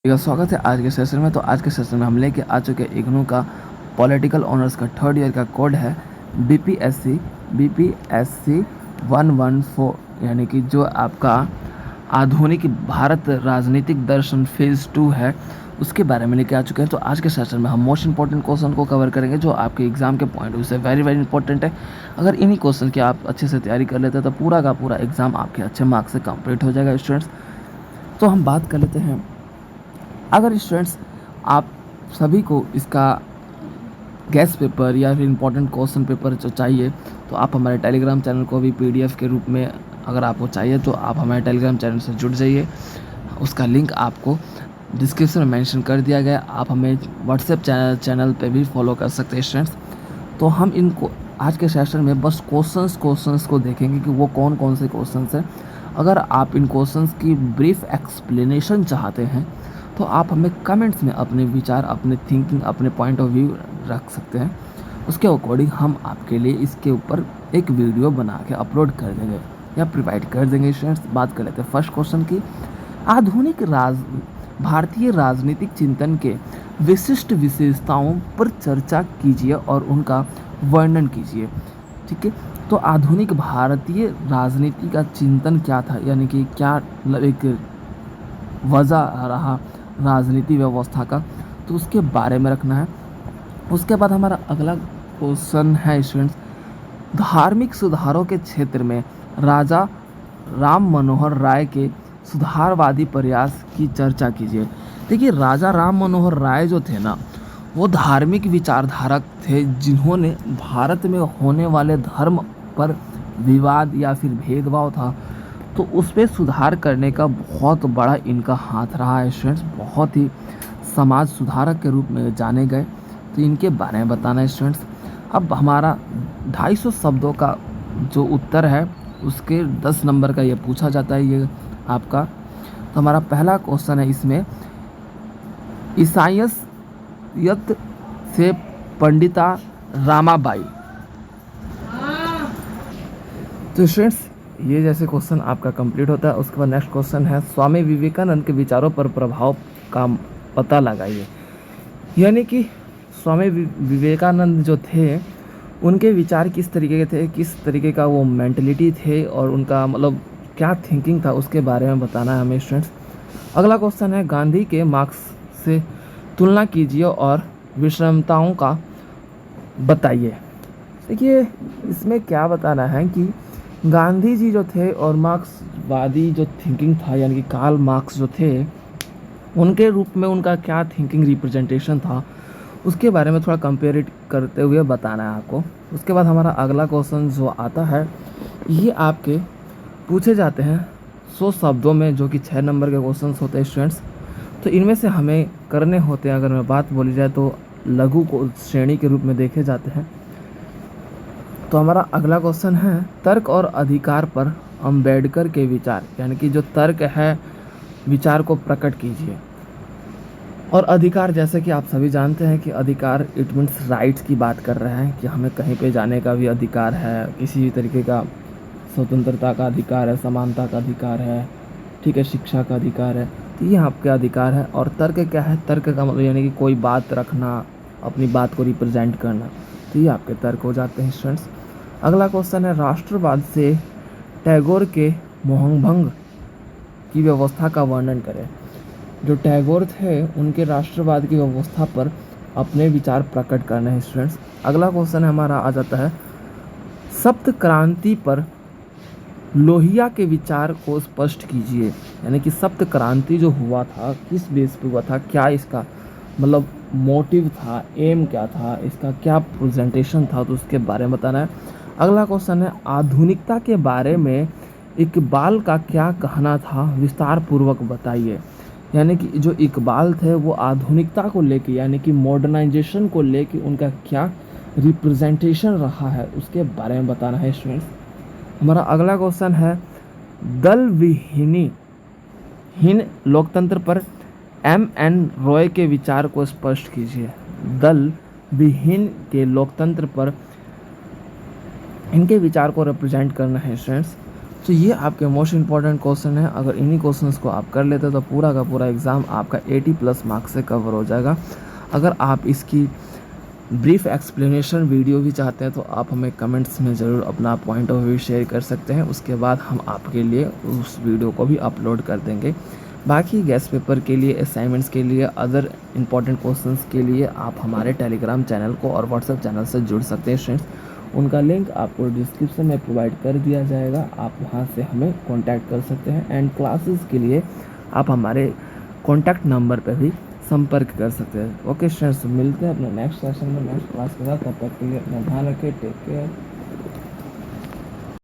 का स्वागत है आज के सेशन में। तो आज के सेशन में हम लेके आ चुके हैं इग्नू का पॉलिटिकल ऑनर्स का थर्ड ईयर का कोड है बीपीएससी 114, यानी कि जो आपका आधुनिक भारत राजनीतिक दर्शन फेज़ 2 है, उसके बारे में लेके आ चुके हैं। तो आज के सेशन में हम मोस्ट इंपॉर्टेंट क्वेश्चन को कवर करेंगे जो आपके एग्जाम के पॉइंट ऑफ व्यू से वेरी वेरी इंपॉर्टेंट है। अगर इन्हीं क्वेश्चन की आप अच्छे से तैयारी कर लेते हैं तो पूरा का पूरा एग्जाम आपके अच्छे मार्क्स से कंप्लीट हो जाएगा स्टूडेंट्स। तो हम बात कर लेते हैं, अगर स्टूडेंट्स आप सभी को इसका गेस्ट पेपर या फिर इम्पोर्टेंट क्वेश्चन पेपर जो चाहिए तो आप हमारे टेलीग्राम चैनल को भी पीडीएफ के रूप में अगर आपको चाहिए तो आप हमारे टेलीग्राम चैनल से जुड़ जाइए। उसका लिंक आपको डिस्क्रिप्शन में मेंशन कर दिया गया। आप हमें व्हाट्सएप चैनल पे भी फॉलो कर सकते हैं स्टूडेंट्स। तो हम इनको आज के सेशन में बस क्वेश्चंस को देखेंगे कि वो कौन कौन से क्वेश्चंस हैं। अगर आप इन क्वेश्चंस की ब्रीफ एक्सप्लेनेशन चाहते हैं तो आप हमें कमेंट्स में अपने विचार, अपने थिंकिंग, अपने पॉइंट ऑफ व्यू रख सकते हैं। उसके अकॉर्डिंग हम आपके लिए इसके ऊपर एक वीडियो बना के अपलोड कर देंगे या प्रोवाइड कर देंगे स्टूडेंट्स। बात कर लेते हैं फर्स्ट क्वेश्चन की। आधुनिक भारतीय राजनीतिक चिंतन के विशिष्ट विशेषताओं पर चर्चा कीजिए और उनका वर्णन कीजिए। ठीक है, तो आधुनिक भारतीय राजनीति का चिंतन क्या था, यानी कि क्या एक वजह रहा राजनीति व्यवस्था का, तो उसके बारे में रखना है। उसके बाद हमारा अगला क्वेश्चन है स्टूडेंट्स, धार्मिक सुधारों के क्षेत्र में राजा राम मनोहर राय के सुधारवादी प्रयास की चर्चा कीजिए। देखिए, राजा राम मनोहर राय जो थे ना, वो धार्मिक विचारधारक थे जिन्होंने भारत में होने वाले धर्म पर विवाद या फिर भेदभाव था तो उस पर सुधार करने का बहुत बड़ा इनका हाथ रहा है स्टूडेंट्स। बहुत ही समाज सुधारक के रूप में जाने गए, तो इनके बारे में बताना है स्टूडेंट्स। अब हमारा 250 शब्दों का जो उत्तर है उसके 10 नंबर का ये पूछा जाता है ये आपका। तो हमारा पहला क्वेश्चन है इसमें, ईसाइयत से पंडिता रामाबाई। तो स्टूडेंट्स ये जैसे क्वेश्चन आपका कंप्लीट होता है। उसके बाद नेक्स्ट क्वेश्चन है, स्वामी विवेकानंद के विचारों पर प्रभाव का पता लगाइए। यानी कि स्वामी विवेकानंद जो थे उनके विचार किस तरीके के थे, किस तरीके का वो मेंटलिटी थे और उनका मतलब क्या थिंकिंग था, उसके बारे में बताना है हमें स्टूडेंट्स। अगला क्वेश्चन है, गांधी के मार्क्स से तुलना कीजिए और विषमताओं का बताइए। देखिए, इसमें क्या बताना है कि गांधी जी जो थे और मार्क्सवादी जो थिंकिंग था, यानी कि कार्ल मार्क्स जो थे, उनके रूप में उनका क्या थिंकिंग रिप्रेजेंटेशन था, उसके बारे में थोड़ा कंपेयर करते हुए बताना है आपको। उसके बाद हमारा अगला क्वेश्चन जो आता है, ये आपके पूछे जाते हैं 100 शब्दों में, जो कि 6 नंबर के क्वेश्चन होते हैं स्टूडेंट्स। तो इनमें से हमें करने होते हैं, अगर मैं बात बोली जाए तो लघु को श्रेणी के रूप में देखे जाते हैं। तो हमारा अगला क्वेश्चन है, तर्क और अधिकार पर अंबेडकर के विचार, यानी कि जो तर्क है विचार को प्रकट कीजिए। और अधिकार, जैसे कि आप सभी जानते हैं कि अधिकार इट मीन्स राइट्स की बात कर रहे हैं कि हमें कहीं पे जाने का भी अधिकार है, किसी भी तरीके का स्वतंत्रता का अधिकार है, समानता का अधिकार है, ठीक है, शिक्षा का अधिकार है, तो ये आपके अधिकार है। और तर्क क्या है, तर्क का मतलब यानी कि कोई बात रखना, अपनी बात को रिप्रेजेंट करना, तो ये आपके तर्क हो जाते हैं स्टूडेंट्स। अगला क्वेश्चन है, राष्ट्रवाद से टैगोर के मोहभंग की व्यवस्था का वर्णन करें। जो टैगोर थे उनके राष्ट्रवाद की व्यवस्था पर अपने विचार प्रकट करने हैं स्टूडेंट्स। अगला क्वेश्चन हमारा आ जाता है, सप्त क्रांति पर लोहिया के विचार को स्पष्ट कीजिए। यानी कि सप्त क्रांति जो हुआ था किस बेस पे हुआ था, क्या इसका मतलब मोटिव था, एम क्या था, इसका क्या प्रेजेंटेशन था, तो उसके बारे में बताना है। अगला क्वेश्चन है, आधुनिकता के बारे में इकबाल का क्या कहना था, विस्तार पूर्वक बताइए। यानी कि जो इकबाल थे वो आधुनिकता को लेके, यानी कि मॉडर्नाइजेशन को लेके उनका क्या रिप्रेजेंटेशन रहा है, उसके बारे में बताना है स्टूडेंट्स। हमारा अगला क्वेश्चन है, दल विहीन लोकतंत्र पर M.N. रॉय के विचार को स्पष्ट कीजिए। दल विहीन के लोकतंत्र पर इनके विचार को रिप्रेजेंट करना है स्टूडेंट्स। तो ये आपके मोस्ट इंपॉर्टेंट क्वेश्चन है। अगर इन्हीं क्वेश्चंस को आप कर लेते तो पूरा का पूरा एग्ज़ाम आपका 80+ मार्क्स से कवर हो जाएगा। अगर आप इसकी ब्रीफ एक्सप्लेनेशन वीडियो भी चाहते हैं तो आप हमें कमेंट्स में ज़रूर अपना पॉइंट ऑफ व्यू शेयर कर सकते हैं, उसके बाद हम आपके लिए उस वीडियो को भी अपलोड कर देंगे। बाकी गेस्ट पेपर के लिए, असाइनमेंट्स के लिए, अदर इम्पॉर्टेंट क्वेश्चंस के लिए आप हमारे टेलीग्राम चैनल को और व्हाट्सएप चैनल से जुड़ सकते हैं स्टूडेंट्स। उनका लिंक आपको डिस्क्रिप्शन में प्रोवाइड कर दिया जाएगा, आप वहां से हमें कांटेक्ट कर सकते हैं। एंड क्लासेस के लिए आप हमारे कॉन्टैक्ट नंबर पर भी संपर्क कर सकते हैं। ओके स्टूडेंट्स, मिलते हैं अपने नेक्स्ट सेशन में नेक्स्ट क्लास के साथ। तब तक के लिए अपना ध्यान रखें, टेक केयर।